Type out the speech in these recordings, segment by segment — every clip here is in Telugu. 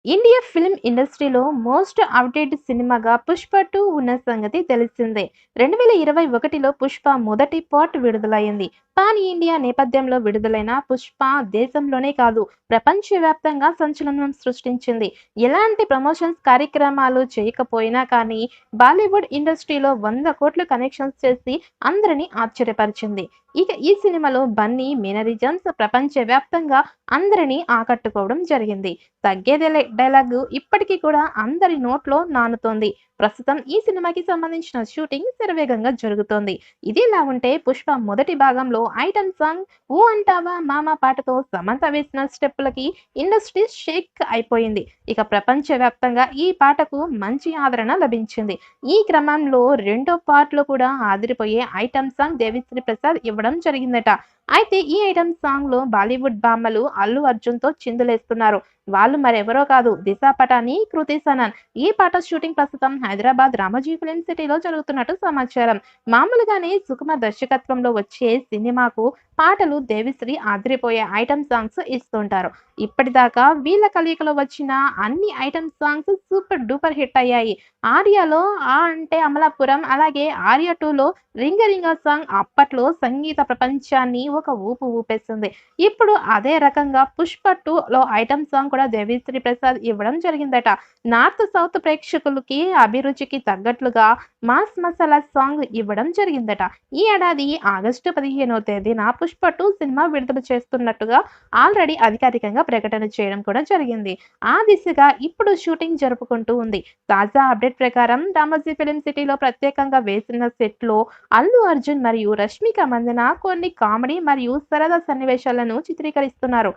ఇండియా ఫిల్మ్ ఇండస్ట్రీలో మోస్ట్ అవైటెడ్ సినిమాగా 'పుష్ప 2' ఉన్న సంగతి తెలిసిందే. 2021లో 'పుష్ప' మొదటి పార్ట్ విడుదలైంది. పాన్ ఇండియా నేపథ్యంలో విడుదలైన 'పుష్ప' దేశంలోనే కాదు, ప్రపంచవ్యాప్తంగా సంచలనం సృష్టించింది. ఎలాంటి ప్రమోషన్స్ కార్యక్రమాలు చేయకపోయినా కానీ, బాలీవుడ్ ఇండస్ట్రీలో 100 కోట్లు కలెక్షన్స్ చేసి అందరినీ ఆశ్చర్యపరిచింది. ఇక ఈ సినిమాలో బన్నీ మేనరిజమ్స్ ప్రపంచవ్యాప్తంగా అందరినీ ఆకట్టుకోవడం జరిగింది. తగ్గేదేలే డైలాగు ఇప్పటికీ కూడా అందరి నోట్లో నానుతోంది. ప్రస్తుతం ఈ సినిమాకి సంబంధించిన షూటింగ్ శరవేగంగా జరుగుతోంది. ఇదిలా ఉంటే 'పుష్ప' మొదటి భాగంలో ఐటెమ్ సాంగ్ 'ఊ అంటావా మామ' పాటతో సమంత వేసిన స్టెప్పులకి ఇండస్ట్రీ షేక్ అయిపోయింది. ఇక ప్రపంచవ్యాప్తంగా ఈ పాటకు మంచి ఆదరణ లభించింది. ఈ క్రమంలో రెండో పార్ట్‌లో కూడా అదిరిపోయే ఐటెమ్ సాంగ్ దేవిశ్రీ ప్రసాద్ ఇవ్వడం జరిగిందట. అయితే ఈ ఐటెమ్ సాంగ్‌లో బాలీవుడ్ భామలు అల్లు అర్జున్‌తో చిందులేస్తున్నారు. వాళ్ళు మరెవరో కాదు, దిశా పటాని, కృతి సనన్. ఈ పాట షూటింగ్ ప్రస్తుతం హైదరాబాద్ రామోజీ ఫిల్మ్ సిటీలో జరుగుతున్నట్టు సమాచారం. మామూలుగానే సుకుమార్ దర్శకత్వంలో వచ్చే సినిమాకు పాటలు దేవిశ్రీ అదిరిపోయే ఐటెమ్ సాంగ్స్ ఇస్తుంటారు. ఇప్పటిదాకా వీళ్ళ కలయికలో వచ్చిన అన్ని item songs super duper hit అయ్యాయి. 'ఆర్యలో' 'ఆ అంటే అమలాపురం', అలాగే 'ఆర్య 2లో' 'రింగ రింగ' సాంగ్ అప్పట్లో సంగీత ప్రపంచాన్ని ఒక ఊపు ఊపేసింది. ఇప్పుడు అదే రకంగా 'పుష్ప 2లో' ఐటెమ్ సాంగ్ కూడా దేవిశ్రీ ప్రసాద్ ఇవ్వడం జరిగిందట. నార్త్, సౌత్ ప్రేక్షకులకి అభిరుచికి తగ్గట్లుగా మాస్ మసాలా సాంగ్ ఇవ్వడం జరిగిందట. ఈ ఏడాది ఆగస్టు 15వ తేదీన 'పుష్ప 2' సినిమా విడుదల చేస్తున్నట్టుగా ఆల్రెడీ అధికారికంగా ప్రకటన చేయడం కూడా జరిగింది. ఆ దిశగా ఇప్పుడు షూటింగ్ జరుపుకుంటూ ఉంది. తాజా అప్డేట్ ప్రకారం రామోజీ ఫిల్మ్ సిటీలో ప్రత్యేకంగా వేసిన సెట్‌లో అల్లు అర్జున్ మరియు రష్మిక మందన కొన్ని కామెడీ మరియు సరదా సన్నివేశాలను చిత్రీకరిస్తున్నారు.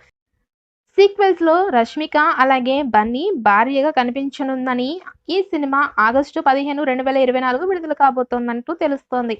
సీక్వెల్స్‌లో రష్మిక అలాగే బన్నీ భార్యగా కనిపించనుందని ఈ సినిమా ఆగస్టు 15, 2024 విడుదల కాబోతోందంటూ తెలుస్తోంది.